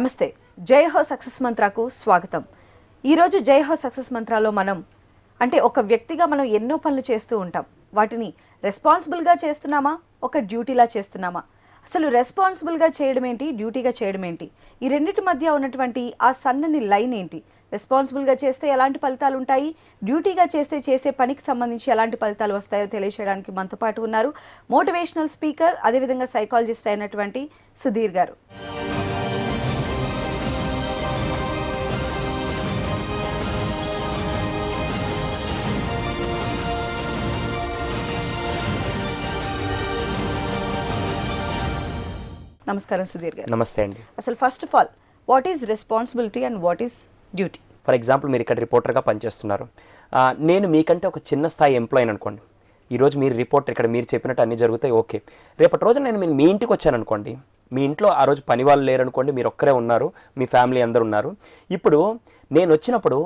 నమస్తే. జై హో సక్సెస్ మంత్రాకు స్వాగతం. ఈరోజు జై హో సక్సెస్ మంత్రాలో మనం ఒక వ్యక్తిగా మనం ఎన్నో పనులు చేస్తూ ఉంటాం. వాటిని రెస్పాన్సిబుల్గా చేస్తున్నామా, ఒక డ్యూటీలా చేస్తున్నామా? అసలు రెస్పాన్సిబుల్గా చేయడం ఏంటి, డ్యూటీగా చేయడం ఏంటి? ఈ రెండింటి మధ్య ఉన్నటువంటి ఆ సన్నని లైన్ ఏంటి? రెస్పాన్సిబుల్గా చేస్తే ఎలాంటి ఫలితాలు ఉంటాయి, డ్యూటీగా చేస్తే చేసే పనికి సంబంధించి ఎలాంటి ఫలితాలు వస్తాయో తెలియజేయడానికి మనతో పాటు ఉన్నారు మోటివేషనల్ స్పీకర్, అదేవిధంగా సైకాలజిస్ట్ అయినటువంటి సుధీర్ గారు. నమస్కారం సుధీర్ గారు. నమస్తే అండి. అసలు first of all, what is responsibility and what is duty? For example, మీరు ఇక్కడ రిపోర్టర్గా పనిచేస్తున్నారు. నేను మీకంటే ఒక చిన్న స్థాయి ఎంప్లాయీ అనుకోండి. ఈరోజు మీరు రిపోర్టర్, ఇక్కడ మీరు చెప్పినట్టు అన్నీ జరుగుతాయి, ఓకే. రేపటి రోజు నేను మీ ఇంటికి వచ్చాను అనుకోండి. మీ ఇంట్లో ఆ రోజు పని వాళ్ళు లేరనుకోండి, మీరు ఒక్కరే ఉన్నారు, మీ ఫ్యామిలీ అందరు ఉన్నారు. ఇప్పుడు నేను వచ్చినప్పుడు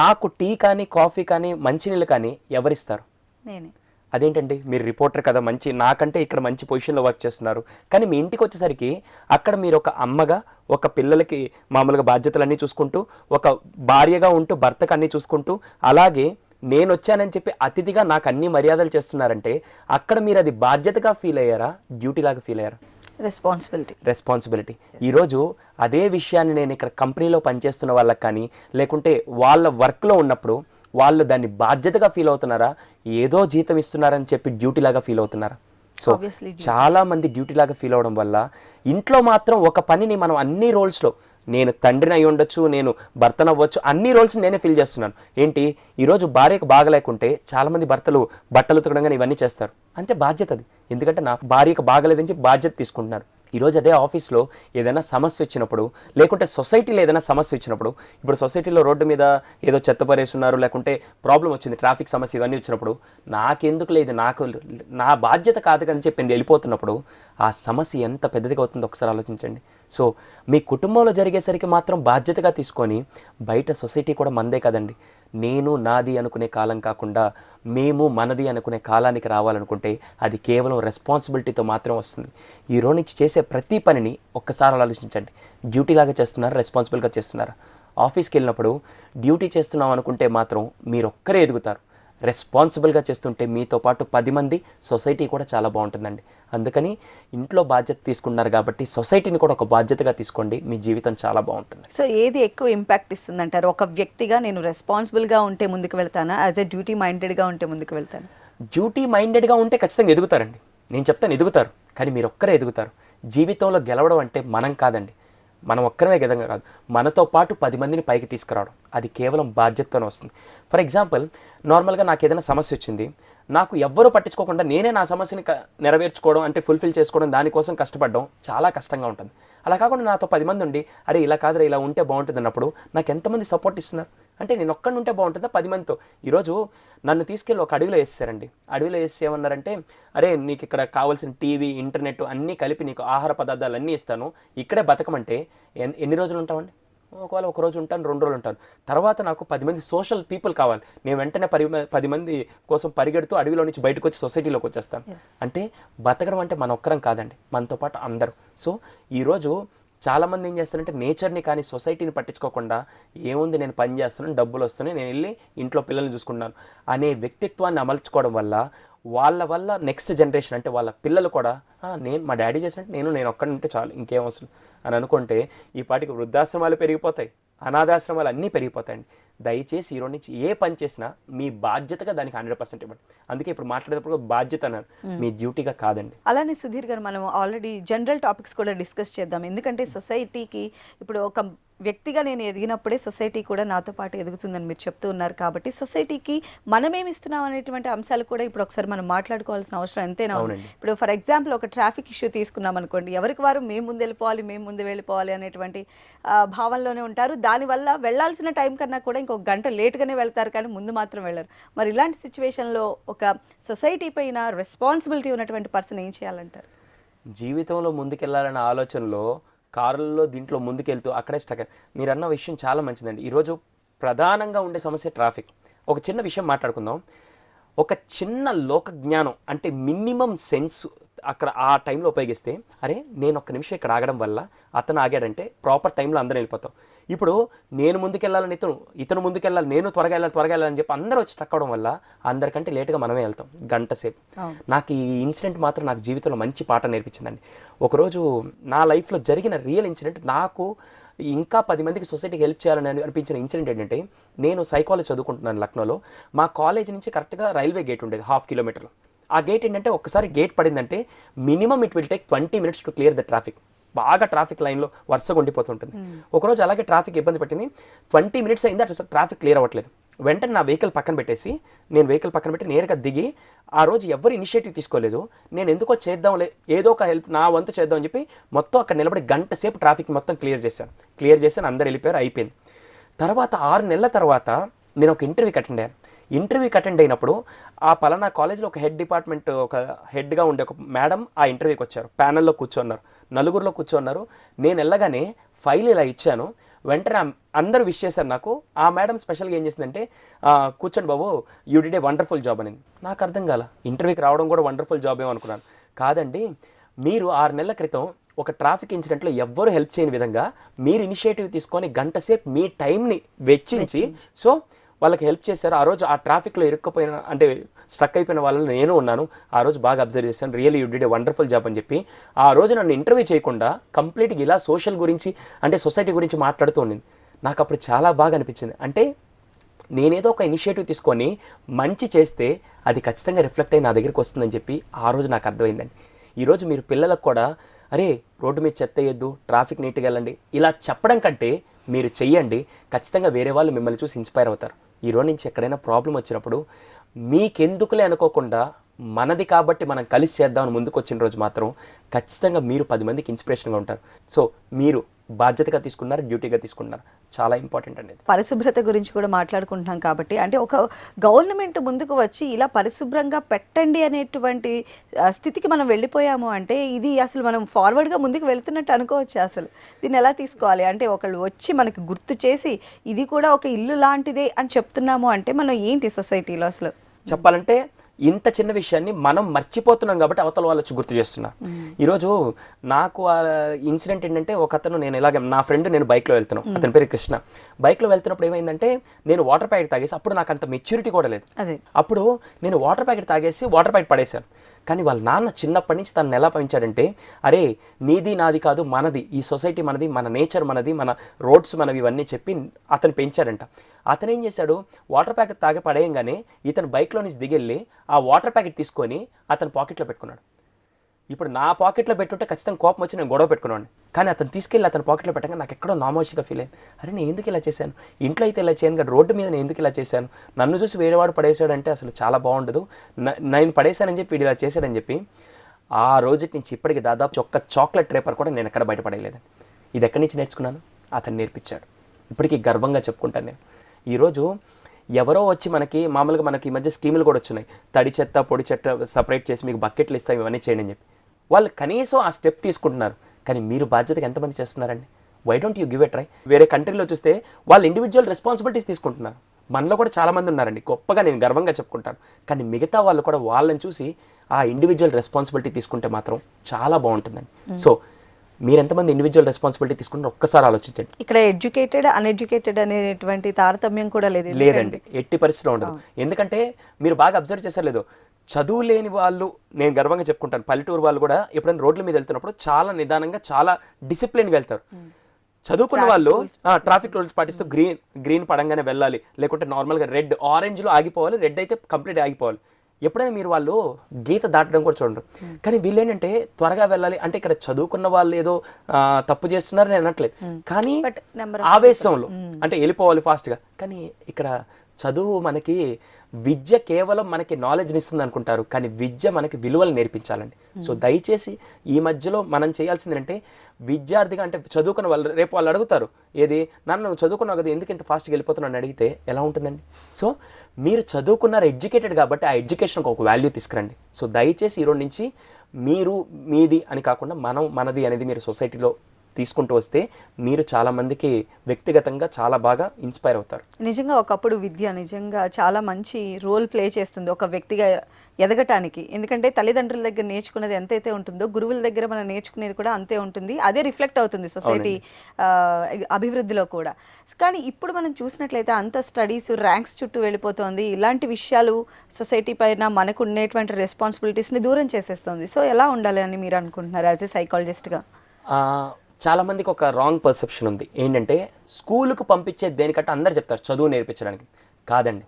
నాకు టీ కానీ, కాఫీ కానీ, మంచినీళ్ళు కానీ ఎవరిస్తారు? నేనే. అదేంటండి, మీరు రిపోర్టర్ కదా, నాకంటే ఇక్కడ మంచి పొజిషన్లో వర్క్ చేస్తున్నారు. కానీ మీ ఇంటికి వచ్చేసరికి అక్కడ మీరు ఒక అమ్మగా, ఒక పిల్లలకి మామూలుగా బాధ్యతలన్నీ చూసుకుంటూ, ఒక భార్యగా ఉంటూ భర్తకు అన్నీ చూసుకుంటూ, అలాగే నేను వచ్చానని చెప్పి అతిథిగా నాకు అన్ని మర్యాదలు చేస్తున్నారంటే అక్కడ మీరు అది బాధ్యతగా ఫీల్ అయ్యారా, డ్యూటీ లాగా ఫీల్ అయ్యారా? రెస్పాన్సిబిలిటీ. ఈరోజు అదే విషయాన్ని నేను ఇక్కడ కంపెనీలో పనిచేస్తున్న వాళ్ళకి కానీ, లేకుంటే వాళ్ళ వర్క్లో ఉన్నప్పుడు వాళ్ళు దాన్ని బాధ్యతగా ఫీల్ అవుతున్నారా, ఏదో జీతం ఇస్తున్నారని చెప్పి డ్యూటీ లాగా ఫీల్ అవుతున్నారా? సో చాలా మంది డ్యూటీ లాగా ఫీల్ అవడం వల్ల ఇంట్లో మాత్రం ఒక పనిని మనం అన్ని రోల్స్లో, నేను తండ్రిని అయి ఉండొచ్చు, నేను భర్తను అవ్వచ్చు, అన్ని రోల్స్ నేనే ఫీల్ చేస్తున్నాను. ఏంటి, ఈరోజు భార్యకు బాగలేకుంటే చాలామంది భర్తలు బట్టలు ఉతకడం ఇవన్నీ చేస్తారు. అంటే బాధ్యత అది, ఎందుకంటే నా భార్యకు బాగలేదని చెప్పి బాధ్యత తీసుకుంటున్నారు. ఈరోజు అదే ఆఫీస్లో ఏదైనా సమస్య వచ్చినప్పుడు, లేకుంటే సొసైటీలో ఏదైనా సమస్య వచ్చినప్పుడు, ఇప్పుడు సొసైటీలో రోడ్డు మీద ఏదో చెత్త పరేస్తున్నారు, లేకుంటే ప్రాబ్లం వచ్చింది, ట్రాఫిక్ సమస్య, ఇవన్నీ వచ్చినప్పుడు నాకెందుకు లేదు, నా బాధ్యత కాదు అని చెప్పి వెళ్ళిపోతున్నప్పుడు ఆ సమస్య ఎంత పెద్దదిగా అవుతుందో ఒకసారి ఆలోచించండి. సో మీ కుటుంబంలో జరిగేసరికి మాత్రం బాధ్యతగా తీసుకొని, బయట సొసైటీ కూడా మందే కదండి. నేను నాది అనుకునే కాలం కాకుండా మేము మనది అనుకునే కాలానికి రావాలనుకుంటే అది కేవలం రెస్పాన్సిబిలిటీతో మాత్రం వస్తుంది. ఈ రోజు నుంచి చేసే ప్రతి పనిని ఒక్కసారి ఆలోచించండి. డ్యూటీ లాగా చేస్తున్నారా, రెస్పాన్సిబుల్గా చేస్తున్నారా? ఆఫీస్కి వెళ్ళినప్పుడు డ్యూటీ చేస్తున్నాం అనుకుంటే మాత్రం మీరు ఒక్కరే ఎదుగుతారు. రెస్పాన్సిబుల్గా చేస్తుంటే మీతో పాటు 10 మంది, సొసైటీ కూడా చాలా బాగుంటుందండి. అందుకని ఇంట్లో బాధ్యత తీసుకున్నారు కాబట్టి సొసైటీని కూడా ఒక బాధ్యతగా తీసుకోండి, మీ జీవితం చాలా బాగుంటుంది. సో ఏది ఎక్కువ ఇంపాక్ట్ ఇస్తుంది అంటారు? ఒక వ్యక్తిగా నేను రెస్పాన్సిబుల్గా ఉంటే ముందుకు వెళ్తానా, యాజ్ ఎ డ్యూటీ మైండెడ్గా ఉంటే ముందుకు వెళ్తాను? డ్యూటీ మైండెడ్గా ఉంటే ఖచ్చితంగా ఎదుగుతారండి. నేను చెప్తాను, ఎదుగుతారు. కానీ మీరు ఒక్కరే ఎదుగుతారు. జీవితంలో గెలవడం అంటే మనం కాదండి, మనం ఒక్కరమే విధంగా కాదు, మనతో పాటు 10 మందిని పైకి తీసుకురావడం, అది కేవలం బాధ్యతతోనే వస్తుంది. ఫర్ ఎగ్జాంపుల్, నార్మల్గా నాకు ఏదైనా సమస్య వచ్చింది, నాకు ఎవ్వరూ పట్టించుకోకుండా నేనే నా సమస్యని నెరవేర్చుకోవడం, అంటే ఫుల్ఫిల్ చేసుకోవడం, దానికోసం కష్టపడడం చాలా కష్టంగా ఉంటుంది. అలా కాకుండా నాతో 10 మంది ఉండి, అరే ఇలా కాదురా, ఇలా ఉంటే బాగుంటుంది అన్నప్పుడు నాకు ఎంతమంది సపోర్ట్ ఇస్తున్నారు? అంటే నేను ఒక్కడిని ఉంటే బాగుంటుందా 10 మందితో? ఈరోజు నన్ను తీసుకెళ్ళి ఒక అడవిలో వేసేసారండి. అడవిలో వేసి ఏమన్నారంటే, అరే నీకు ఇక్కడ కావాల్సిన టీవీ, ఇంటర్నెట్ అన్నీ కలిపి నీకు ఆహార పదార్థాలు అన్నీ ఇస్తాను, ఇక్కడే బతకమంటే ఎన్ని రోజులు ఉంటామండి? ఒకవేళ ఒక రోజు ఉంటాను, 2 రోజులు ఉంటాను. తర్వాత నాకు 10 మంది సోషల్ పీపుల్ కావాలి. నేను వెంటనే 10 మంది కోసం పరిగెడుతూ అడవిలో నుంచి బయటకు వచ్చి సొసైటీలోకి వచ్చేస్తాను. అంటే బతకడం అంటే మన ఒక్కరం కాదండి, మనతో పాటు అందరూ. సో ఈరోజు చాలామంది ఏం చేస్తారంటే నేచర్ని కానీ సొసైటీని పట్టించుకోకుండా, ఏముంది నేను పని చేస్తున్నాను, డబ్బులు వస్తున్నాయి, నేను వెళ్ళి ఇంట్లో పిల్లల్ని చూసుకున్నాను అనే వ్యక్తిత్వాన్ని అమల్చుకోవడం వల్ల వాళ్ళ వల్ల నెక్స్ట్ జనరేషన్, అంటే వాళ్ళ పిల్లలు కూడా మా డాడీ చేసినట్టు నేను ఒక్కడి ఉంటే చాలు, ఇంకేం అవసరం అని అనుకుంటే ఈ పాటికి వృద్ధాశ్రమాలు పెరిగిపోతాయి, అనాథాశ్రమాలు అన్నీ పెరిగిపోతాయండి. దయచేసి ఈరోజు నుంచి ఏ పని చేసినా మీ బాధ్యతగా దానికి 100% ఇవ్వండి. అందుకే ఇప్పుడు మాట్లాడేటప్పుడు బాధ్యత అన్నారు, మీ డ్యూటీగా కాదండి. అలానే సుధీర్ గారు, మనం ఆల్రెడీ జనరల్ టాపిక్స్ కూడా డిస్కస్ చేద్దాం. ఎందుకంటే సొసైటీకి ఇప్పుడు ఒక వ్యక్తిగా నేను ఎదిగినప్పుడే సొసైటీ కూడా నాతో పాటు ఎదుగుతుందని మీరు చెప్తూ ఉన్నారు. కాబట్టి సొసైటీకి మనమేమి ఇస్తున్నాం అనేటువంటి అంశాలు కూడా ఇప్పుడు ఒకసారి మనం మాట్లాడుకోవాల్సిన అవసరం ఎంతైనా ఉంది. ఇప్పుడు ఫర్ ఎగ్జాంపుల్, ఒక ట్రాఫిక్ ఇష్యూ తీసుకున్నాం అనుకోండి, ఎవరికి వారు మేము ముందు వెళ్ళిపోవాలి, మేము ముందు వెళ్ళిపోవాలి అనేటువంటి భావనలోనే ఉంటారు. దానివల్ల వెళ్లాల్సిన టైం కన్నా కూడా ఇంకొక గంట లేట్గానే వెళ్తారు, కానీ ముందు మాత్రం వెళ్ళరు. మరి ఇలాంటి సిచ్యువేషన్లో ఒక సొసైటీ పైన రెస్పాన్సిబిలిటీ ఉన్నటువంటి పర్సన్ ఏం చేయాలంటారు? జీవితంలో ముందుకెళ్లాలన్న ఆలోచనలో కారుల్లో దీంట్లో ముందుకెళ్తూ అక్కడే స్టక్. మీరు అన్న విషయం చాలా మంచిదండి. ఈరోజు ప్రధానంగా ఉండే సమస్య ట్రాఫిక్. ఒక చిన్న విషయం మాట్లాడుకుందాం. ఒక చిన్న లోక జ్ఞానం, అంటే మినిమం సెన్స్ అక్కడ ఆ టైంలో ఉపయోగిస్తే, అరే నేను ఒక్క నిమిషం ఇక్కడ ఆగడం వల్ల అతను ఆగాడంటే ప్రాపర్ టైంలో అందరం వెళ్ళిపోతాం. ఇప్పుడు నేను ముందుకెళ్ళాలని ఇతను ముందుకెళ్ళాలి, నేను త్వరగా వెళ్ళాలని చెప్పి అందరూ వచ్చి స్ట్రక్ అవడం వల్ల అందరికంటే లేట్గా మనమే వెళ్తాం గంట సేపు. నాకు ఈ ఇన్సిడెంట్ మాత్రం నాకు జీవితంలో మంచి పాఠం నేర్పించిందండి. ఒకరోజు నా లైఫ్లో జరిగిన రియల్ ఇన్సిడెంట్, నాకు ఇంకా 10 మందికి సొసైటీకి హెల్ప్ చేయాలని అనిపించిన ఇన్సిడెంట్ ఏంటంటే, నేను సైకాలజీ చదువుకుంటున్నాను లక్నోలో. మా కాలేజ్ నుంచి కరెక్ట్గా రైల్వే గేట్ ఉండేది 1/2 కిలోమీటర్లో. ఆ గేట్ ఏంటంటే ఒక్కసారి గేట్ పడిందంటే minimum it will take 20 minutes to clear the traffic. బాగా ట్రాఫిక్ లైన్లో వరుసగా ఉండిపోతుంటుంది. ఒకరోజు అలాగే ట్రాఫిక్ ఇబ్బంది పెట్టింది. 20 minutes అయింది, అట్లా ట్రాఫిక్ క్లియర్ అవ్వట్లేదు. వెంటనే నా వెహికల్ పక్కన పెట్టి నేరుగా దిగి, ఆ రోజు ఎవరు ఇనిషియేటివ్ తీసుకోలేదు. నేను ఎందుకో చేద్దాంలే, ఏదో ఒక హెల్ప్ నా వంతు చేద్దామని చెప్పి మొత్తం అక్కడ నిలబడి గంట సేపు ట్రాఫిక్ మొత్తం క్లియర్ చేశాను. అందరు వెళ్ళిపోయారు, అయిపోయింది. తర్వాత 6 నెలల తర్వాత నేను ఒక ఇంటర్వ్యూకి అటెండ్ అయినప్పుడు ఆ పలానా కాలేజ్లో ఒక హెడ్గా ఉండే ఒక మేడం ఆ ఇంటర్వ్యూకి వచ్చారు. ప్యానెల్లో కూర్చోన్నారు, నలుగురిలో కూర్చోన్నారు. నేను వెళ్ళగానే ఫైల్ ఇలా ఇచ్చాను. వెంటనే అందరూ విష్ చేశారు నాకు. ఆ మేడం స్పెషల్గా ఏం చేసిందంటే, కూర్చోండి బాబు, you did a wonderful job అని. నాకు అర్థం కాల, ఇంటర్వ్యూకి రావడం కూడా వండర్ఫుల్ జాబ్ ఏమో అనుకున్నాను. కాదండి, మీరు 6 నెలల క్రితం ఒక ట్రాఫిక్ ఇన్సిడెంట్లో ఎవ్వరూ హెల్ప్ చేయని విధంగా మీరు ఇనిషియేటివ్ తీసుకొని గంట సేపు మీ టైంని వెచ్చించి సో వాళ్ళకి హెల్ప్ చేశారు. ఆ రోజు ఆ ట్రాఫిక్లో స్ట్రక్ అయిపోయిన వాళ్ళలో నేను ఉన్నాను. ఆ రోజు బాగా అబ్జర్వ్ చేశాను. Really you did a wonderful job అని చెప్పి ఆ రోజు నన్ను ఇంటర్వ్యూ చేయకుండా కంప్లీట్గా ఇలా సోషల్ గురించి సొసైటీ గురించి మాట్లాడుతూ ఉండింది. నాకు అప్పుడు చాలా బాగా అనిపించింది. అంటే నేనేదో ఒక ఇనిషియేటివ్ తీసుకొని మంచి చేస్తే అది ఖచ్చితంగా రిఫ్లెక్ట్ అయ్యి నా దగ్గరికి వస్తుందని చెప్పి ఆ రోజు నాకు అర్థమైందండి. ఈరోజు మీరు పిల్లలకు కూడా, అరే రోడ్డు మీద చెత్త వేయద్దు, ట్రాఫిక్ నీట్గా వెళ్ళండి, ఇలా చెప్పడం కంటే మీరు చెయ్యండి. ఖచ్చితంగా వేరే వాళ్ళు మిమ్మల్ని చూసి ఇన్స్పైర్ అవుతారు. ఈ రోజు నుంచి ఎక్కడైనా ప్రాబ్లం వచ్చినప్పుడు మీకెందుకులే అనుకోకుండా మనది కాబట్టి మనం కలిసి చేద్దామని ముందుకు వచ్చిన రోజు మాత్రం ఖచ్చితంగా మీరు 10 మందికి ఇన్స్పిరేషన్గా ఉంటారు. సో మీరు బాధ్యతగా తీసుకున్నారు, డ్యూటీగా తీసుకున్నారు. చాలా ఇంపార్టెంట్ అండి. పరిశుభ్రత గురించి కూడా మాట్లాడుకుంటున్నాం కాబట్టి, అంటే ఒక గవర్నమెంట్ ముందుకు వచ్చి ఇలా పరిశుభ్రంగా పెట్టండి అనేటువంటి స్థితికి మనం వెళ్ళిపోయాము అంటే ఇది అసలు మనం ఫార్వర్డ్గా ముందుకు వెళ్తున్నట్టు అనుకోవచ్చు. అసలు దీన్ని ఎలా తీసుకోవాలి? అంటే ఒకళ్ళు వచ్చి మనకి గుర్తు చేసి ఇది కూడా ఒక ఇల్లు లాంటిదే అని చెప్తున్నాము అంటే మనం ఏంటి సొసైటీలో అసలు చెప్పాలంటే ఇంత చిన్న విషయాన్ని మనం మర్చిపోతున్నాం కాబట్టి అవతల వాళ్ళు వచ్చి గుర్తు చేస్తున్నారు. ఈరోజు నాకు ఆ ఇన్సిడెంట్ ఏంటంటే, ఒక అతను, నా ఫ్రెండ్ నేను బైక్లో వెళ్తున్నాను, అతని పేరు కృష్ణ. బైక్లో వెళ్తున్నప్పుడు ఏమైందంటే, నేను వాటర్ ప్యాకెట్ తాగేసి, అప్పుడు నాకు అంత మెచ్యూరిటీ కూడా లేదు. అప్పుడు నేను వాటర్ ప్యాకెట్ తాగేసి వాటర్ ప్యాకెట్ పడేశాను. కానీ వాళ్ళ నాన్న చిన్నప్పటి నుంచి తనను ఎలా పెంచాడంటే, అరే నీది నాది కాదు, మనది, ఈ సొసైటీ మనది, మన నేచర్ మనది, మన రోడ్స్ మనవి, ఇవన్నీ చెప్పి అతను పెంచాడంట. అతను ఏం చేశాడు, వాటర్ ప్యాకెట్ తాగి పడేయంగానే ఇతను బైక్లో నుంచి దిగెళ్ళి ఆ వాటర్ ప్యాకెట్ తీసుకొని అతను పాకెట్లో పెట్టుకున్నాడు. ఇప్పుడు నా పాకెట్లో పెట్టుంటే ఖచ్చితంగా కోపం వచ్చి నేను గొడవ పెట్టుకున్నాను. కానీ అతను తీసుకెళ్ళి అతని పాకెట్లో పెట్టగా నాకు ఎక్కడో నామోషిగా ఫీల్ అయ్యింది. అరే నేను ఎందుకు ఇలా చేశాను, ఇంట్లో అయితే ఇలా చేయను కదా, రోడ్డు మీద నేను ఎందుకు ఇలా చేశాను, నన్ను చూసి వేరేవాడు పడేసాడంటే అసలు చాలా బాగుండదు, నేను పడేశానని చెప్పి వీడు ఇలా చేశాడని చెప్పి ఆ రోజు నుంచి ఇప్పటికి దాదాపు ఒక్క చాక్లెట్ రేపర్ కూడా నేను ఎక్కడ బయటపడేయలేదండి. ఇది ఎక్కడి నుంచి నేర్చుకున్నాను, అతను నేర్పించాడు. ఇప్పటికీ గర్వంగా చెప్పుకుంటాను నేను. ఈరోజు ఎవరో వచ్చి మామూలుగా మనకి ఈ మధ్య స్కీములు కూడా వచ్చినాయి, తడి చెత్త పొడి చెత్త సపరేట్ చేసి మీకు బకెట్లు ఇస్తాం, ఇవన్నీ చేయండి అని చెప్పి. వాళ్ళు కనీసం ఆ స్టెప్ తీసుకుంటున్నారు. కానీ మీరు బాధ్యతగా ఎంతమంది చేస్తున్నారండి? Why don't you give a try? వేరే కంట్రీలో చూస్తే వాళ్ళు ఇండివిజువల్ రెస్పాన్సిబిలిటీస్ తీసుకుంటున్నారు. మనలో కూడా చాలామంది ఉన్నారండి, గొప్పగా నేను గర్వంగా చెప్పుకుంటాను. కానీ మిగతా వాళ్ళు కూడా వాళ్ళని చూసి ఆ ఇండివిజువల్ రెస్పాన్సిబిలిటీ తీసుకుంటే మాత్రం చాలా బాగుంటుందండి. సో మీరు ఎంతమంది ఇండివిజువల్ రెస్పాన్సిబిలిటీ తీసుకుంటారో ఒక్కసారి ఆలోచించండి. ఇక్కడ ఎడ్యుకేటెడ్ అన్ఎడ్యుకేటెడ్ అనేటువంటి తారతమ్యం కూడా లేదండి, ఎట్టి పరిస్థితిలో ఉండదు. ఎందుకంటే మీరు బాగా అబ్జర్వ్ చేశారు లేదో, చదువు లేని వాళ్ళు, నేను గర్వంగా చెప్పుకుంటాను, పల్లెటూరు వాళ్ళు కూడా ఎప్పుడైనా రోడ్ల మీద వెళ్తున్నప్పుడు చాలా నిదానంగా చాలా డిసిప్లిన్గా వెళ్తారు. చదువుకున్న వాళ్ళు ట్రాఫిక్ రూల్స్ పాటిస్తూ గ్రీన్ పడంగానే వెళ్ళాలి, లేకుంటే నార్మల్గా రెడ్, ఆరెంజ్లో ఆగిపోవాలి, రెడ్ అయితే కంప్లీట్ ఆగిపోవాలి. ఎప్పుడైనా మీరు వాళ్ళు గీత దాటడం కూడా చూడరు. కానీ వీళ్ళు ఏంటంటే త్వరగా వెళ్ళాలి అంటే, ఇక్కడ చదువుకున్న వాళ్ళు ఏదో తప్పు చేస్తున్నారని అనట్లేదు, కానీ ఆవేశంలో అంటే వెళ్ళిపోవాలి ఫాస్ట్గా. కానీ ఇక్కడ చదువు మనకి విద్య కేవలం మనకి నాలెడ్జ్ని ఇస్తుంది అనుకుంటారు, కానీ విద్య మనకి విలువలు నేర్పించాలండి. సో దయచేసి ఈ మధ్యలో మనం చేయాల్సింది అంటే, విద్యార్థిగా అంటే చదువుకున్న వాళ్ళు రేపు వాళ్ళు అడుగుతారు, ఏది నన్ను చదువుకున్నావు కదా ఎందుకు ఇంత ఫాస్ట్గా వెళ్ళిపోతున్నాను అడిగితే ఎలా ఉంటుందండి? సో మీరు చదువుకున్నారు, ఎడ్యుకేటెడ్ కాబట్టి ఆ ఎడ్యుకేషన్కి ఒక వాల్యూ తీసుకురండి. సో దయచేసి ఈరోజు నుంచి మీరు మీది అని కాకుండా మనం మనది అనేది మీరు సొసైటీలో తీసుకుంటూ వస్తే మీరు చాలామందికి వ్యక్తిగతంగా చాలా బాగా ఇన్స్పైర్ అవుతారు. నిజంగా ఒకప్పుడు విద్య నిజంగా చాలా మంచి రోల్ ప్లే చేస్తుంది ఒక వ్యక్తిగా ఎదగటానికి. ఎందుకంటే తల్లిదండ్రుల దగ్గర నేర్చుకున్నది ఎంతైతే ఉంటుందో గురువుల దగ్గర మనం నేర్చుకునేది కూడా అంతే ఉంటుంది. అదే రిఫ్లెక్ట్ అవుతుంది సొసైటీ అభివృద్ధిలో కూడా. కానీ ఇప్పుడు మనం చూసినట్లయితే అంత స్టడీస్ ర్యాంక్స్ చుట్టూ వెళ్ళిపోతుంది. ఇలాంటి విషయాలు సొసైటీ పైన మనకు ఉండేటువంటి రెస్పాన్సిబిలిటీస్ని దూరం చేసేస్తుంది. సో ఎలా ఉండాలి అని మీరు అనుకుంటున్నారు యాజ్ ఏ సైకాలజిస్ట్గా? చాలామందికి ఒక రాంగ్ పర్సెప్షన్ ఉంది. ఏంటంటే స్కూలుకు పంపించేది దేనికంటే అందరు చెప్తారు చదువు నేర్పించడానికి. కాదండి,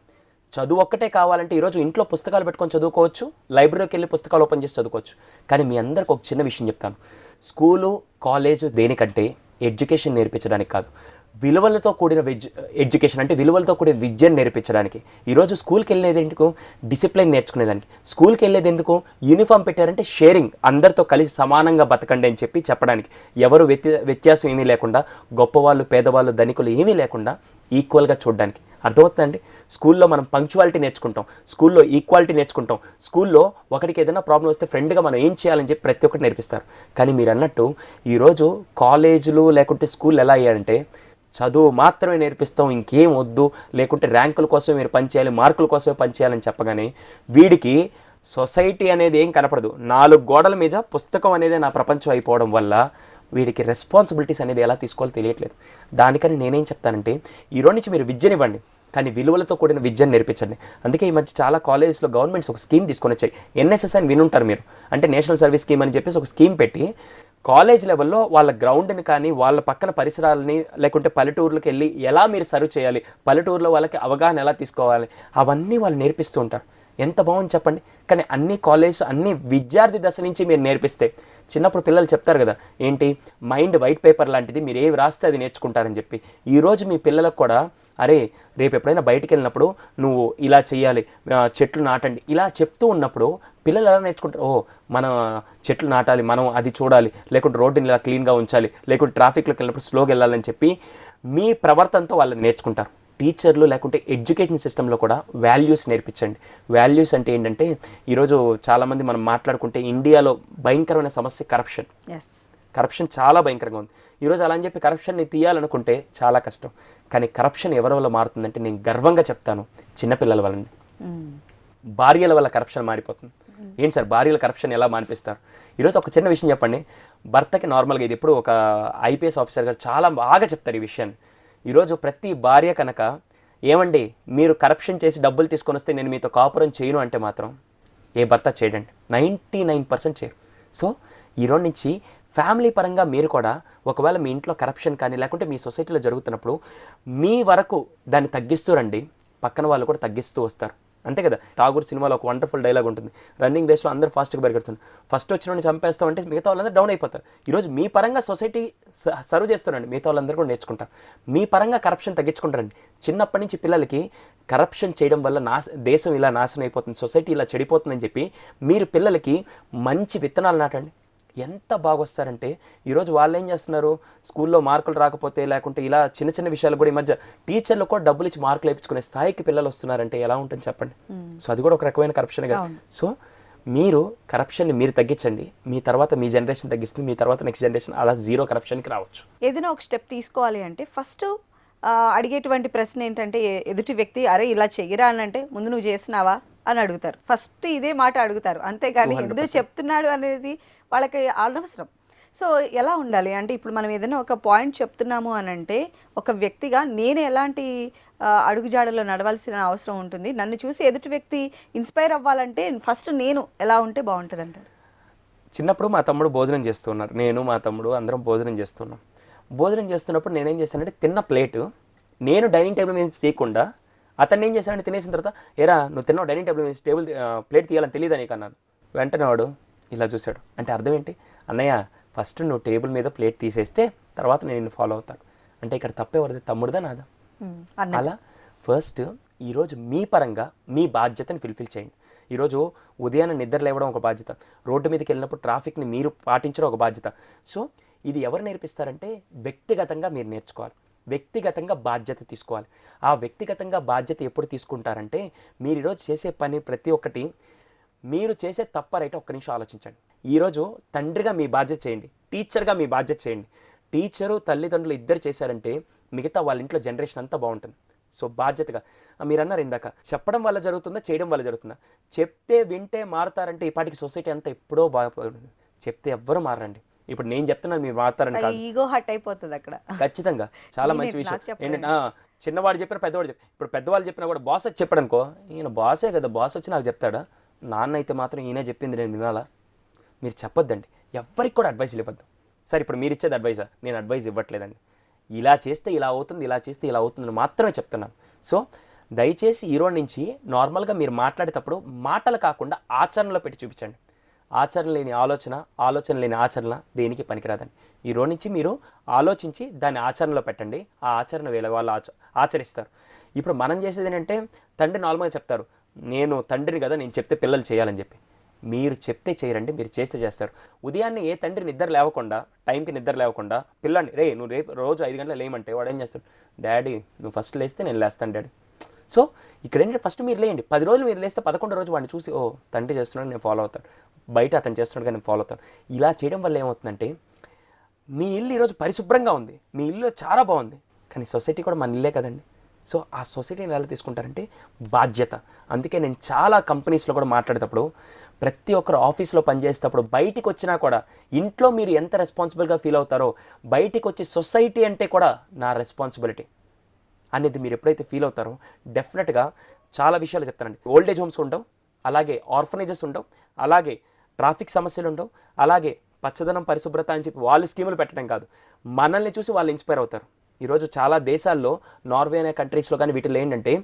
చదువు ఒక్కటే కావాలంటే ఈరోజు ఇంట్లో పుస్తకాలు పెట్టుకొని చదువుకోవచ్చు, లైబ్రరీకి వెళ్ళి పుస్తకాలు ఓపెన్ చేసి చదువుకోవచ్చు. కానీ మీ అందరికి ఒక చిన్న విషయం చెప్తాను. స్కూలు కాలేజు దేనికంటే ఎడ్యుకేషన్ నేర్పించడానికి కాదు, విలువలతో కూడిన ఎడ్యుకేషన్ అంటే విలువలతో కూడిన విద్యను నేర్పించడానికి. ఈరోజు స్కూల్కి వెళ్ళేది ఎందుకు? డిసిప్లిన్ నేర్చుకునేదానికి. స్కూల్కి వెళ్ళేది ఎందుకు? యూనిఫామ్ పెట్టారంటే షేరింగ్, అందరితో కలిసి సమానంగా బతకండి అని చెప్పడానికి. ఎవరు వ్యత్యాసం ఏమీ లేకుండా, గొప్పవాళ్ళు పేదవాళ్ళు ధనికులు ఏమీ లేకుండా ఈక్వల్గా చూడడానికి. అర్థమవుతుందండి? స్కూల్లో మనం పంక్చువాలిటీ నేర్చుకుంటాం, స్కూల్లో ఈక్వాలిటీ నేర్చుకుంటాం, స్కూల్లో ఒకటికి ఏదైనా ప్రాబ్లం వస్తే ఫ్రెండ్గా మనం ఏం చేయాలని చెప్పి ప్రతి ఒక్కటి నేర్పిస్తారు. కానీ మీరు అన్నట్టు ఈరోజు కాలేజీలు లేకుంటే స్కూల్ ఎలా అయ్యాయంటే చదువు మాత్రమే నేర్పిస్తాం, ఇంకేం వద్దు, లేకుంటే ర్యాంకుల కోసం మీరు పనిచేయాలి, మార్కుల కోసమే పనిచేయాలని చెప్పగానే వీడికి సొసైటీ అనేది ఏం కనపడదు. 4 గోడల మీద పుస్తకం అనేది నా ప్రపంచం అయిపోవడం వల్ల వీడికి రెస్పాన్సిబిలిటీస్ అనేది ఎలా తీసుకోవాలో తెలియట్లేదు. దానికని నేనేం చెప్తానంటే ఈరోజు నుంచి మీరు విద్యనివ్వండి, కానీ విలువలతో కూడిన విద్యను నేర్పించండి. అందుకే ఈ మధ్య చాలా కాలేజెస్లో గవర్నమెంట్స్ ఒక స్కీమ్ తీసుకొని వచ్చాయి. ఎన్ఎస్ఎస్ అని వినుంటారు మీరు, అంటే నేషనల్ సర్వీస్ స్కీమ్ అని చెప్పేసి ఒక స్కీమ్ పెట్టి కాలేజ్ లెవెల్లో వాళ్ళ గ్రౌండ్ని కానీ వాళ్ళ పక్కన పరిసరాలని లేకుంటే పల్లెటూర్లకు వెళ్ళి ఎలా మీరు సర్వ్ చేయాలి, పల్లెటూరులో వాళ్ళకి అవగాహన ఎలా తీసుకోవాలి, అవన్నీ వాళ్ళు నేర్పిస్తూ ఉంటారు. ఎంత బాగుంది చెప్పండి. కానీ అన్ని కాలేజ్ అన్ని విద్యార్థి దశ నుంచి మీరు నేర్పిస్తే, చిన్నప్పుడు పిల్లలు చెప్తారు కదా ఏంటి మైండ్ వైట్ పేపర్ లాంటిది, మీరు ఏవి రాస్తే అది నేర్చుకుంటారని చెప్పి. ఈరోజు మీ పిల్లలకు కూడా అరే రేపు ఎప్పుడైనా బయటికి వెళ్ళినప్పుడు నువ్వు ఇలా చేయాలి, చెట్లు నాటండి, ఇలా చెప్తూ ఉన్నప్పుడు పిల్లలు ఎలా నేర్చుకుంటారు? ఓ మన చెట్లు నాటాలి, మనం అది చూడాలి, లేకుంటే రోడ్డుని ఇలా క్లీన్గా ఉంచాలి, లేకుంటే ట్రాఫిక్లోకి వెళ్ళినప్పుడు స్లోగా వెళ్ళాలని చెప్పి మీ ప్రవర్తనతో వాళ్ళని నేర్చుకుంటారు. టీచర్లు లేకుంటే ఎడ్యుకేషన్ సిస్టంలో కూడా వాల్యూస్ నేర్పించండి. వాల్యూస్ అంటే ఏంటంటే ఈరోజు చాలామంది మనం మాట్లాడుకుంటే ఇండియాలో భయంకరమైన సమస్య కరప్షన్. కరప్షన్ చాలా భయంకరంగా ఉంది. ఈరోజు అలా అని చెప్పి కరప్షన్ని తీయాలనుకుంటే చాలా కష్టం. కానీ కరప్షన్ ఎవరి వల్ల మారుతుందంటే నేను గర్వంగా చెప్తాను, చిన్నపిల్లల వల్ల. భార్యల వల్ల కరప్షన్ మారిపోతుంది. ఏంటి సార్ భార్యల కరప్షన్ ఎలా మానిపిస్తారు? ఈరోజు ఒక చిన్న విషయం చెప్పండి. భర్తకి నార్మల్గా ఇది ఎప్పుడు ఒక ఐపీఎస్ ఆఫీసర్ గారు చాలా బాగా చెప్తారు ఈ విషయాన్ని. ఈరోజు ప్రతి భార్య కనుక ఏమండి మీరు కరప్షన్ చేసి డబ్బులు తీసుకొని వస్తే నేను మీతో కాపురం చేయను అంటే మాత్రం ఏ భర్త చేయడండి, 99% చేయరు. సో ఈరోజు నుంచి ఫ్యామిలీ పరంగా మీరు కూడా ఒకవేళ మీ ఇంట్లో కరప్షన్ కానీ లేకుంటే మీ సొసైటీలో జరుగుతున్నప్పుడు మీ వరకు దాన్ని తగ్గిస్తూ రండి, పక్కన వాళ్ళు కూడా తగ్గిస్తూ వస్తారు. అంతే కదా. ఠాగూర్ సినిమాలో ఒక వండర్ఫుల్ డైలాగ్ ఉంటుంది, రన్నింగ్ రేస్లో అందరూ ఫాస్ట్గా పరిగెడుతున్నారు, ఫస్ట్ వచ్చిన చంపేస్తామంటే మిగతా వాళ్ళందరూ డౌన్ అయిపోతారు. ఈరోజు మీ పరంగా సొసైటీ సర్వ్ చేస్తారండి, మిగతా వాళ్ళందరూ కూడా నేర్చుకుంటారు. మీ పరంగా కరప్షన్ తగ్గించుకుంటారండి. చిన్నప్పటి నుంచి పిల్లలకి కరప్షన్ చేయడం వల్ల దేశం ఇలా నాశనం అయిపోతుంది, సొసైటీ ఇలా చెడిపోతుందని చెప్పి మీరు పిల్లలకి మంచి విత్తనాలు నాటండి. ఎంత బాగొస్తారంటే ఈరోజు వాళ్ళు ఏం చేస్తున్నారు, స్కూల్లో మార్కులు రాకపోతే లేకుంటే ఇలా చిన్న చిన్న విషయాలు కూడా ఈ మధ్య టీచర్లు కూడా డబ్బులు ఇచ్చి మార్కులు వేయించుకునే స్థాయికి పిల్లలు వస్తున్నారంటే ఎలా ఉంటుంది చెప్పండి. సో అది కూడా ఒక రకమైన కరప్షన్ కదా. సో మీరు కరప్షన్ని మీరు తగ్గించండి, మీ తర్వాత మీ జనరేషన్ తగ్గిస్తుంది, మీ తర్వాత నెక్స్ట్ జనరేషన్ అలా జీరో కరప్షన్కి రావచ్చు. ఏదైనా ఒక స్టెప్ తీసుకోవాలి అంటే ఫస్ట్ అడిగేటువంటి ప్రశ్న ఏంటంటే ఎదుటి వ్యక్తి అరే ఇలా చెయ్యరా అని అంటే ముందు నువ్వు చేసినావా అని అడుగుతారు. ఫస్ట్ ఇదే మాట అడుగుతారు, అంతేగాని ఎందుకు చెప్తున్నాడు అనేది వాళ్ళకి అనవసరం. సో ఎలా ఉండాలి అంటే ఇప్పుడు మనం ఏదైనా ఒక పాయింట్ చెప్తున్నాము అని అంటే ఒక వ్యక్తిగా నేను ఎలాంటి అడుగుజాడలో నడవాల్సిన అవసరం ఉంటుంది, నన్ను చూసి ఎదుటి వ్యక్తి ఇన్స్పైర్ అవ్వాలంటే ఫస్ట్ నేను ఎలా ఉంటే బాగుంటుంది అంటారు. చిన్నప్పుడు మా తమ్ముడు భోజనం చేస్తున్నారు, నేను మా తమ్ముడు అందరం భోజనం చేస్తున్నాం. భోజనం చేస్తున్నప్పుడు నేనేం చేశానంటే తిన్న ప్లేటు నేను డైనింగ్ టేబుల్ మీద తీయకుండా అతన్ని ఏం చేశానంటే తినేసిన తర్వాత ఏరా నువ్వు తిన్నావు డైనింగ్ టేబుల్ మీద ప్లేట్ తీయాలని తెలియదా నీకు అన్నాను. వెంటనే వాడు ఇలా చూశాడు. అంటే అర్థం ఏంటి, అన్నయ్య ఫస్ట్ నువ్వు టేబుల్ మీద ప్లేట్ తీసేస్తే తర్వాత నేను నిన్ను ఫాలో అవుతాను అంటే ఇక్కడ తప్పేవరది, తమ్ముడుదా నాదా? అలా ఫస్ట్ ఈరోజు మీ పరంగా మీ బాధ్యతని ఫుల్ఫిల్ చేయండి. ఈరోజు ఉదయాన్నే నిద్ర లేవడం ఒక బాధ్యత, రోడ్డు మీదకి వెళ్ళినప్పుడు ట్రాఫిక్ని మీరు పాటించడం ఒక బాధ్యత. సో ఇది ఎవరు నేర్పిస్తారంటే వ్యక్తిగతంగా మీరు నేర్చుకోవాలి, వ్యక్తిగతంగా బాధ్యత తీసుకోవాలి. ఆ వ్యక్తిగతంగా బాధ్యత ఎప్పుడు తీసుకుంటారంటే మీరు ఈరోజు చేసే పని ప్రతి ఒక్కటి మీరు చేసే తప్ప రైట్ ఒక్క నిమిషం ఆలోచించండి. ఈరోజు తండ్రిగా మీ బాధ్యత చేయండి, టీచర్గా మీ బాధ్యత చేయండి. టీచరు తల్లిదండ్రులు ఇద్దరు చేశారంటే మిగతా వాళ్ళ ఇంట్లో జనరేషన్ అంతా బాగుంటుంది. సో బాధ్యతగా మీరు అన్నారు ఇందాక, చెప్పడం వల్ల జరుగుతుందా, చేయడం వల్ల జరుగుతుందా? చెప్తే వింటే మారుతారంటే ఈ పాటికి సొసైటీ అంతా ఎప్పుడో బాగుపడింది. చెప్తే ఎవ్వరు మారండి. ఇప్పుడు నేను చెప్తున్నాను మీరు మారుతారని కాదు, ఈగో హట్ అయిపోతుంది అక్కడ. ఖచ్చితంగా చాలా మంచి ఈయనేంటి విషయం నాకు చెప్పడం ఏంటంటే చిన్నవాడు చెప్పిన పెద్దవాడు చెప్పి, ఇప్పుడు పెద్దవాళ్ళు చెప్పినా కూడా బాస్ వచ్చి చెప్పాడు అనుకో, ఈయన బాసే కదా, బాస్ వచ్చి నాకు చెప్తాడా, నాన్న అయితే మాత్రం ఈయనే చెప్పింది నేను వినాలా? మీరు చెప్పొద్దండి, ఎవ్వరికి కూడా అడ్వైస్లు ఇవ్వద్దు. సరే ఇప్పుడు మీరు ఇచ్చేది అడ్వైజా? నేను అడ్వైస్ ఇవ్వట్లేదండి. ఇలా చేస్తే ఇలా అవుతుంది, ఇలా చేస్తే ఇలా అవుతుందని మాత్రమే చెప్తున్నాను. సో దయచేసి ఈ రోజు నుంచి నార్మల్గా మీరు మాట్లాడేటప్పుడు మాటలు కాకుండా ఆచరణలో పెట్టి చూపించండి. ఆచరణ లేని ఆలోచన, ఆలోచన లేని ఆచరణ దేనికి పనికిరాదండి. ఈ రోజు నుంచి మీరు ఆలోచించి దాన్ని ఆచరణలో పెట్టండి. ఆ ఆచరణ వేళ వాళ్ళు ఆచరిస్తారు. ఇప్పుడు మనం చేసేది ఏంటంటే, తండ్రి నార్మల్గా చెప్తారు, నేను తండ్రిని కదా, నేను చెప్తే పిల్లలు చేయాలని చెప్పి. మీరు చెప్తే చేయరండి, మీరు చేస్తే చేస్తారు. ఉదయాన్నే ఏ తండ్రి నిద్ర లేవకుండా, టైంకి నిద్ర లేవకుండా పిల్లాన్ని రే నువ్వు రేపు రోజు 5 గంటలు లేమంటే వాడు ఏం చేస్తాడు, డాడీ నువ్వు ఫస్ట్ లేస్తే నేను లేస్తాను డాడీ. సో ఇక్కడ ఏంటంటే ఫస్ట్ మీరు లేండి, 10 రోజులు మీరు లేస్తే 11వ రోజు వాడిని చూసి ఓ తండ్రి చేస్తున్నాడు నేను ఫాలో అవుతాను, బయట అతను చేస్తున్నాడు కానీ నేను ఫాలో అవుతాను. ఇలా చేయడం వల్ల ఏమవుతుందంటే, మీ ఇల్లు ఈరోజు పరిశుభ్రంగా ఉంది, మీ ఇల్లు చాలా బాగుంది, కానీ సొసైటీ కూడా మన ఇల్లే కదండి. సో ఆ సొసైటీని ఎలా తీసుకుంటారంటే బాధ్యత. అందుకే నేను చాలా కంపెనీస్లో కూడా మాట్లాడేటప్పుడు, ప్రతి ఒక్కరు ఆఫీస్లో పనిచేసేటప్పుడు బయటికి వచ్చినా కూడా ఇంట్లో మీరు ఎంత రెస్పాన్సిబుల్గా ఫీల్ అవుతారో, బయటికి వచ్చి సొసైటీ అంటే కూడా నా రెస్పాన్సిబిలిటీ అనేది మీరు ఎప్పుడైతే ఫీల్ అవుతారో, డెఫినెట్గా చాలా విషయాలు చెప్తానండి. ఓల్డేజ్ హోమ్స్ ఉండవు, అలాగే ఆర్ఫనేజెస్ ఉండవు, అలాగే ట్రాఫిక్ సమస్యలు ఉండవు, అలాగే పచ్చదనం పరిశుభ్రత అని చెప్పి వాళ్ళు స్కీములు పెట్టడం కాదు, మనల్ని చూసి వాళ్ళు ఇన్స్పైర్ అవుతారు. ఈరోజు చాలా దేశాల్లో, నార్వే అనే కంట్రీస్లో కానీ వీటిలో ఏంటంటే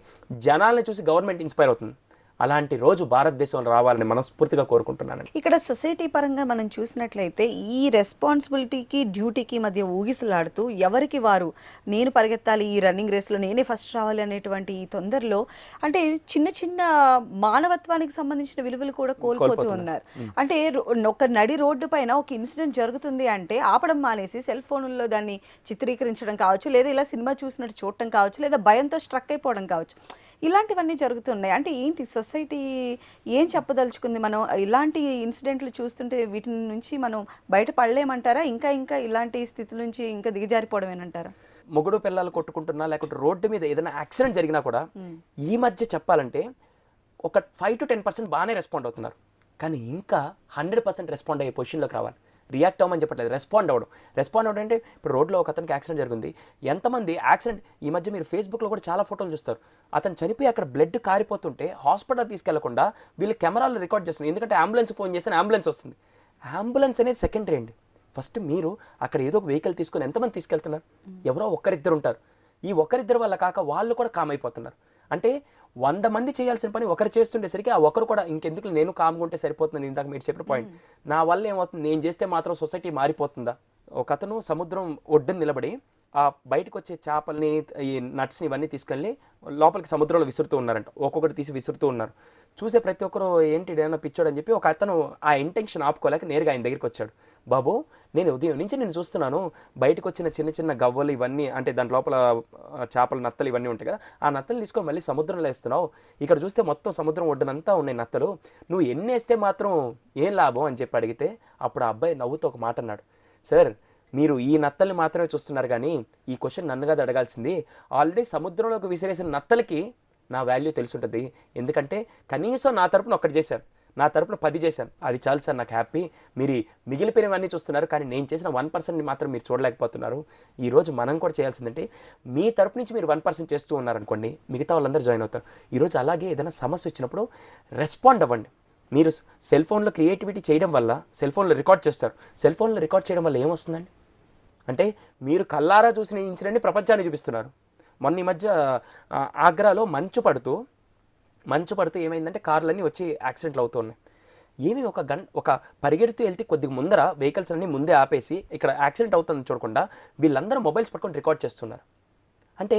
జనాల్ని చూసి గవర్నమెంట్ ఇన్స్పైర్ అవుతుంది. అలాంటి రోజు భారతదేశంలో రావాలని మనస్ఫూర్తిగా కోరుకుంటున్నానండి. ఇక్కడ సొసైటీ పరంగా మనం చూసినట్లయితే ఈ రెస్పాన్సిబిలిటీకి డ్యూటీకి మధ్య ఊగిసలాడుతూ ఎవరికి వారు నేను పరిగెత్తాలి, ఈ రన్నింగ్ రేస్లో నేనే ఫస్ట్ రావాలి అనేటువంటి ఈ తొందరలో అంటే చిన్న చిన్న మానవత్వానికి సంబంధించిన విలువలు కూడా కోల్పోతూ ఉన్నారు. అంటే ఒక నడి రోడ్డు పైన ఒక ఇన్సిడెంట్ జరుగుతుంది అంటే ఆపడం మానేసి సెల్ ఫోన్లో దాన్ని చిత్రీకరించడం కావచ్చు, లేదా ఇలా సినిమా చూసినట్టు చూడటం కావచ్చు, లేదా భయంతో స్ట్రక్ అయిపోవడం కావచ్చు, ఇలాంటివన్నీ జరుగుతున్నాయి. అంటే ఏంటి సొసైటీ ఏం చెప్పదలుచుకుంది? మనం ఇలాంటి ఇన్సిడెంట్లు చూస్తుంటే వీటి నుంచి మనం బయటపడలేమంటారా? ఇంకా ఇంకా ఇలాంటి స్థితి నుంచి ఇంకా దిగజారిపోవడమేనంటారా? మొగుడు పిల్లలు కొట్టుకుంటున్నా, లేకుంటే రోడ్డు మీద ఏదైనా యాక్సిడెంట్ జరిగినా కూడా ఈ మధ్య చెప్పాలంటే ఒక 5 to 10% బాగానే రెస్పాండ్ అవుతున్నారు, కానీ ఇంకా 100% రెస్పాండ్ అయ్యే పొజిషన్లోకి రావాలి. రియాక్ట్ అవ్వమని చెప్పట్లేదు, రెస్పాండ్ అవ్వడం అంటే, ఇప్పుడు రోడ్లో ఒక అతనికి యాక్సిడెంట్ జరిగింది, ఎంతమంది యాక్సిడెంట్ ఈ మధ్య మీరు ఫేస్బుక్లో కూడా చాలా ఫోటోలు చూస్తారు, అతను చనిపోయి అక్కడ బ్లడ్ కారిపోతుంటే హాస్పిటల్ తీసుకెళ్లకుండా వీళ్ళు కెమెరాలు రికార్డ్ చేస్తున్నారు. ఎందుకంటే అంబులెన్స్ ఫోన్ చేస్తే అంబులెన్స్ వస్తుంది. అంబులెన్స్ అనేది సెకండరీ అండి. ఫస్ట్ మీరు అక్కడ ఏదో ఒక వెహికల్ తీసుకొని ఎంతమంది తీసుకెళ్తున్నారు? ఎవరో ఒక్కరిద్దరు ఉంటారు. ఈ ఒక్కరిద్దరు వల్ల కాక వాళ్ళు కూడా కామ్ అయిపోతున్నారు. అంటే 100 మంది చేయాల్సిన పని ఒకరు చేస్తుండేసరికి ఆ ఒకరు కూడా ఇంకెందుకు నేను కామ్గా ఉంటే సరిపోతుంది. ఇందాక మీరు చెప్పిన పాయింట్, నా వల్ల ఏమవుతుంది, నేను చేస్తే మాత్రం సొసైటీ మారిపోతుందా? ఒక అతను సముద్రం ఒడ్డున నిలబడి ఆ బయటకు వచ్చే చేపల్ని, ఈ నట్స్ని ఇవన్నీ తీసుకెళ్ళి లోపలికి సముద్రంలో విసురుతూ ఉన్నారంట. ఒక్కొక్కటి తీసి విసురుతూ ఉన్నారు. చూసే ప్రతి ఒక్కరు ఏంటి ఏదైనా పిచ్చోడు అని చెప్పి ఒక అతను ఆ ఇంటెన్షన్ ఆపుకోలేక నేరుగా ఆయన దగ్గరికి వచ్చాడు. బాబు, నేను ఉదయం నుంచి నేను చూస్తున్నాను, బయటకు వచ్చిన చిన్న చిన్న గవ్వలు ఇవన్నీ, అంటే దాని లోపల చేపలు, నత్తలు ఇవన్నీ ఉంటాయి కదా, ఆ నత్తలు తీసుకొని మళ్ళీ సముద్రంలో వేస్తున్నావు. ఇక్కడ చూస్తే మొత్తం సముద్రం ఒడ్డునంతా ఉన్నాయి నత్తలు, నువ్వు ఎన్ని వేస్తే మాత్రం ఏం లాభం అని చెప్పి అడిగితే, అప్పుడు ఆ అబ్బాయి నవ్వుతూ ఒక మాట అన్నాడు, సార్ మీరు ఈ నత్తల్ని మాత్రమే చూస్తున్నారు కానీ ఈ క్వశ్చన్ నన్ను కాదు అడగాల్సింది, ఆల్రెడీ సముద్రంలోకి విసిరేసిన నత్తలకి నా వాల్యూ తెలిసి ఉంటుంది. ఎందుకంటే కనీసం నా తరపున ఒక్కటి చేశాను, నా తరపున 10 చేశాను, అది చాలు సార్ నాకు హ్యాపీ. మీరు మిగిలిపోయినవన్నీ చూస్తున్నారు కానీ నేను చేసిన 1%ని మాత్రం మీరు చూడలేకపోతున్నారు. ఈరోజు మనం కూడా చేయాల్సిందంటే, మీ తరపు నుంచి మీరు 1% చేస్తూ ఉన్నారనుకోండి, మిగతా వాళ్ళందరూ జాయిన్ అవుతారు. ఈరోజు అలాగే ఏదైనా సమస్య వచ్చినప్పుడు రెస్పాండ్ అవ్వండి. మీరు సెల్ ఫోన్లో క్రియేటివిటీ చేయడం వల్ల సెల్ ఫోన్లో రికార్డ్ చేస్తారు. సెల్ ఫోన్లో రికార్డ్ చేయడం వల్ల ఏమొస్తుందండి అంటే, మీరు కల్లారా చూసిన ఇన్సిడెంట్ని ప్రపంచాన్ని చూపిస్తున్నారు. మొన్న ఈ మధ్య ఆగ్రాలో మంచు పడుతూ ఏమైందంటే కార్లన్నీ వచ్చి యాక్సిడెంట్లు అవుతూ ఉన్నాయి. ఏమి ఒక పరిగెడుతూ వెళ్తే కొద్దిగా ముందర వెహికల్స్ అన్నీ ముందే ఆపేసి ఇక్కడ యాక్సిడెంట్ అవుతుందని చూడకుండా వీళ్ళందరూ మొబైల్స్ పట్టుకొని రికార్డ్ చేస్తున్నారు. అంటే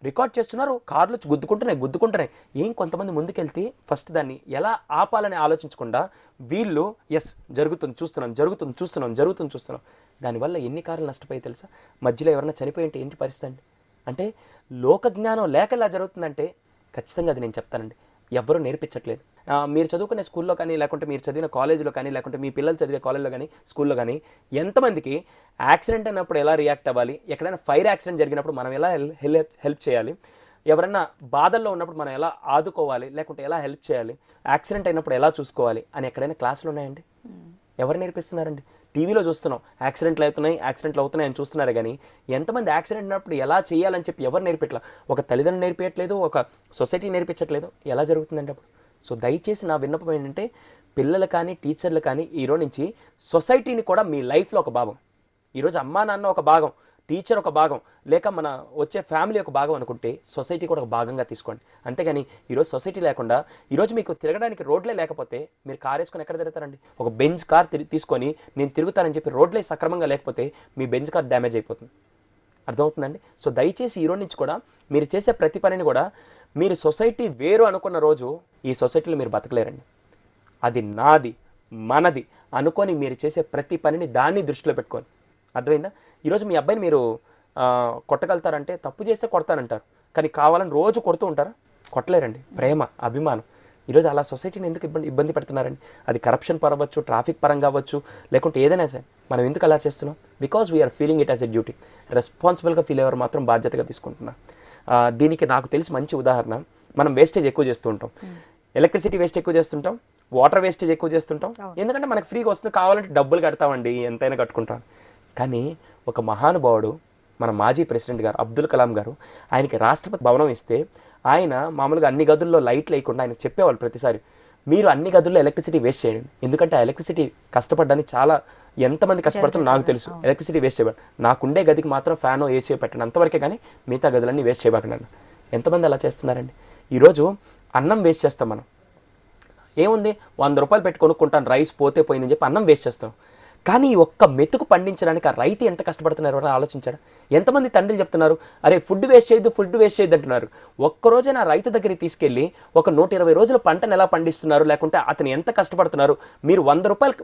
రికార్డ్ చేస్తున్నారు, కార్లు గుద్దుకుంటున్నాయి. ఏం కొంతమంది ముందుకెళ్తే ఫస్ట్ దాన్ని ఎలా ఆపాలని ఆలోచించకుండా వీళ్ళు చూస్తున్నాం. దానివల్ల ఎన్ని కార్లు నష్టపోయి తెలుసా? మధ్యలో ఎవరైనా చనిపోయి ఏంటి పరిస్థితి అంటే లోక జ్ఞానం లేక ఇలా జరుగుతుందంటే ఖచ్చితంగా అది నేను చెప్తానండి, ఎవరూ నేర్పించట్లేదు. మీరు చదువుకునే స్కూల్లో కానీ, లేకుంటే మీరు చదివిన కాలేజీలో కానీ, లేకుంటే మీ పిల్లలు చదివే కాలేజీలో కానీ, స్కూల్లో కానీ ఎంతమందికి యాక్సిడెంట్ అయినప్పుడు ఎలా రియాక్ట్ అవ్వాలి, ఎక్కడైనా ఫైర్ యాక్సిడెంట్ జరిగినప్పుడు మనం ఎలా హెల్ప్ చేయాలి, ఎవరన్నా బాధల్లో ఉన్నప్పుడు మనం ఎలా ఆదుకోవాలి, లేకుంటే ఎలా హెల్ప్ చేయాలి, యాక్సిడెంట్ అయినప్పుడు ఎలా చూసుకోవాలి అని ఎక్కడైనా క్లాసులు ఉన్నాయండి? ఎవరు నేర్పిస్తున్నారండి? టీవీలో చూస్తున్నాం యాక్సిడెంట్లు అవుతున్నాయి అని చూస్తున్నారు, కానీ ఎంతమంది యాక్సిడెంట్ అయినప్పుడు ఎలా చేయాలని చెప్పి ఎవరు నేర్పించట్లా? ఒక తల్లిదండ్రులు నేర్పించట్లేదు, ఒక సొసైటీ నేర్పించట్లేదు. ఎలా జరుగుతుందండి అప్పుడు? సో దయచేసి నా విన్నపం ఏంటంటే, పిల్లలు కానీ టీచర్లు కానీ ఈరోజు నుంచి సొసైటీని కూడా మీ లైఫ్లో ఒక భాగం, ఈరోజు అమ్మా నాన్న ఒక భాగం, టీచర్ ఒక భాగం, లేక మన వచ్చే ఫ్యామిలీ ఒక భాగం అనుకుంటే సొసైటీ కూడా ఒక భాగంగా తీసుకోండి. అంతేగాని ఈరోజు సొసైటీ లేకుండా, ఈరోజు మీకు తిరగడానికి రోడ్లే లేకపోతే మీరు కార్ వేసుకొని ఎక్కడ తిరుగుతారండి? ఒక బెంజ్ కార్ తీసుకొని నేను తిరుగుతానని చెప్పి రోడ్లే సక్రమంగా లేకపోతే మీ బెంజ్ కార్ డ్యామేజ్ అయిపోతుంది. అర్థమవుతుందండి? సో దయచేసి ఈరోజు నుంచి కూడా మీరు చేసే ప్రతి పనిని కూడా మీరు సొసైటీ వేరు అనుకున్న రోజు ఈ సొసైటీలో మీరు బతకలేరండి. అది నాది మనది అనుకొని మీరు చేసే ప్రతి పనిని దాన్ని దృష్టిలో పెట్టుకొని, అర్థమైందా? ఈరోజు మీ అబ్బాయిని మీరు కొట్టగలుగుతారంటే, తప్పు చేస్తే కొడతానంటారు, కానీ కావాలని రోజు కొడుతూ ఉంటారా? కొట్టలేరండి. ప్రేమ, అభిమానం. ఈరోజు అలా సొసైటీని ఎందుకు ఇబ్బంది పెడుతున్నారండి? అది కరప్షన్ పరవచ్చు, ట్రాఫిక్ పరంగా అవ్వచ్చు, లేకుంటే ఏదైనా సరే మనం ఎందుకు అలా చేస్తున్నాం? Because we are feeling it as a duty. రెస్పాన్సిబుల్గా ఫీల్ అయ్యేవారు మాత్రం బాధ్యతగా తీసుకుంటున్నాం. దీనికి నాకు తెలిసి మంచి ఉదాహరణ, మనం వేస్టేజ్ ఎక్కువ చేస్తూ ఉంటాం. ఎలక్ట్రిసిటీ వేస్ట్ ఎక్కువ చేస్తుంటాం, వాటర్ వేస్టేజ్ ఎక్కువ చేస్తుంటాం. ఎందుకంటే మనకు ఫ్రీగా వస్తుంది, కావాలంటే డబ్బులు కడతామండి, ఎంతైనా కట్టుకుంటాం. కానీ ఒక మహానుభావుడు, మన మాజీ ప్రెసిడెంట్ గారు అబ్దుల్ కలాం గారు, ఆయనకి రాష్ట్రపతి భవనం ఇస్తే ఆయన మామూలుగా అన్ని గదుల్లో లైట్లు వేయకుండా ఆయన చెప్పేవాళ్ళు ప్రతిసారి, మీరు అన్ని గదుల్లో ఎలక్ట్రిసిటీ వేస్ట్ చేయండి. ఎందుకంటే ఆ ఎలక్ట్రిసిటీ కష్టపడడానికి చాలా ఎంతమంది కష్టపడుతుందో నాకు తెలుసు. ఎలక్ట్రిసిటీ వేస్ట్ చేయబడి, నాకుండే గదికి మాత్రం ఫ్యానో ఏసీ పెట్టండి, అంతవరకే, కానీ మిగతా గదులన్నీ వేస్ట్ చేయబాకండి. ఎంతమంది అలా చేస్తున్నారండి? ఈరోజు అన్నం వేస్ట్ చేస్తాం మనం. ఏముంది, 100 రూపాయలు పెట్టి కొనుక్కుంటాను, రైస్ పోతే పోయిందని చెప్పి అన్నం వేస్ట్ చేస్తాం. కానీ ఈ ఒక్క మెతుకు పండించడానికి ఆ రైతు ఎంత కష్టపడుతున్నారు ఎవరైనా ఆలోచించాడా? ఎంతమంది తండ్రులు చెప్తున్నారు, అరే ఫుడ్ వేస్ట్ చేయొద్దు అంటున్నారు. ఒక్కరోజైనా రైతు దగ్గరికి తీసుకెళ్ళి ఒక 120 రోజుల పంటను ఎలా పండిస్తున్నారు, లేకుంటే అతను ఎంత కష్టపడుతున్నారు, మీరు 100 రూపాయలు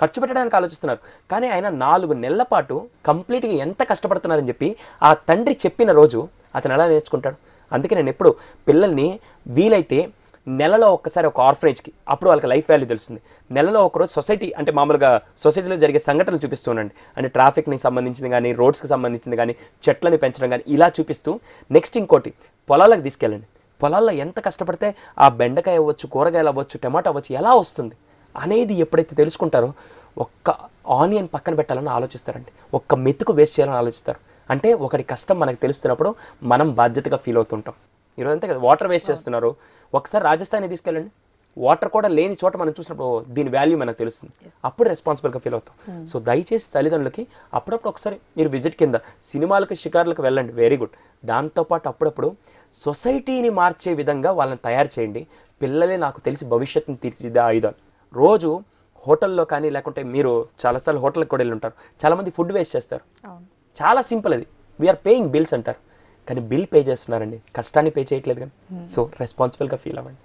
ఖర్చు పెట్టడానికి ఆలోచిస్తున్నారు, కానీ ఆయన 4 నెలల పాటు కంప్లీట్గా ఎంత కష్టపడుతున్నారని చెప్పి ఆ తండ్రి చెప్పిన రోజు అతను ఎలా నేర్చుకుంటాడు? అందుకే నేను ఎప్పుడు పిల్లల్ని వీలైతే నెలలో ఒక్కసారి ఒక ఆర్ఫనేజ్కి, అప్పుడు వాళ్ళకి లైఫ్ వాల్యూ తెలుస్తుంది. నెలలో ఒకరోజు సొసైటీ, అంటే మామూలుగా సొసైటీలో జరిగే సంఘటనలు చూపిస్తూ ఉండండి. అంటే ట్రాఫిక్ని సంబంధించింది కానీ, రోడ్స్కి సంబంధించింది కానీ, చెట్లని పెంచడం కానీ, ఇలా చూపిస్తూ నెక్స్ట్ ఇంకోటి పొలాలకు తీసుకెళ్ళండి. పొలాల్లో ఎంత కష్టపడితే ఆ బెండకాయ అవ్వచ్చు, కూరగాయలు అవ్వచ్చు, టమాటో అవ్వచ్చు ఎలా వస్తుంది అనేది ఎప్పుడైతే తెలుసుకుంటారో, ఒక్క ఆనియన్ పక్కన పెట్టాలని ఆలోచిస్తారండి, ఒక్క మెతుకు వేస్ట్ చేయాలని ఆలోచిస్తారు. అంటే ఒకటి కష్టం మనకు తెలుస్తున్నప్పుడు మనం బాధ్యతగా ఫీల్ అవుతుంటాం. ఈరోజు అంతే కదా, వాటర్ వేస్ట్ చేస్తున్నారు. ఒకసారి రాజస్థాన్ని తీసుకెళ్ళండి, వాటర్ కూడా లేని చోట మనం చూసినప్పుడు దీని వాల్యూ మనకు తెలుస్తుంది, అప్పుడు రెస్పాన్సిబుల్గా ఫీల్ అవుతాం. సో దయచేసి తల్లిదండ్రులకి అప్పుడప్పుడు ఒకసారి మీరు విజిట్ కింద సినిమాలకు, షికార్లకు వెళ్ళండి, వెరీ గుడ్. దాంతోపాటు అప్పుడప్పుడు సొసైటీని మార్చే విధంగా వాళ్ళని తయారు చేయండి. పిల్లలే నాకు తెలిసి భవిష్యత్తుని తీర్చిదిద్దే ఆయుధాలు. రోజు హోటల్లో కానీ, లేకుంటే మీరు చాలాసార్లు హోటల్కి కూడా వెళ్ళి ఉంటారు, చాలామంది ఫుడ్ వేస్ట్ చేస్తారు. చాలా సింపుల్, అది వీఆర్ పేయింగ్ బిల్స్ అంటారు, కానీ బిల్ పే చేస్తున్నారండి, కష్టాన్ని పే చేయట్లేదు. కానీ సో రెస్పాన్సిబుల్గా ఫీల్ అవ్వండి,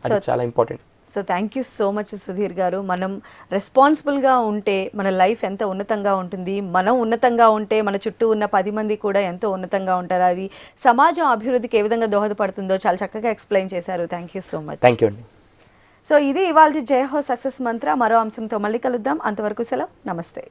అది చాలా important. So thank you so much Sudheer గారు. మనం రెస్పాన్సిబుల్గా ఉంటే మన లైఫ్ ఎంత ఉన్నతంగా ఉంటుంది, మనం ఉన్నతంగా ఉంటే మన చుట్టూ ఉన్న 10 మంది కూడా ఎంతో ఉన్నతంగా ఉంటారు. అది సమాజం అభివృద్ధికి ఏ విధంగా దోహదపడుతుందో చాలా చక్కగా ఎక్స్ప్లెయిన్ చేశారు. Thank you so much. Thank you అండి. సో ఇది ఇవాళ జై హో సక్సెస్ మంత్ర. మరో అంశంతో మళ్ళీ కలుద్దాం. అంతవరకు సెలవు, నమస్తే.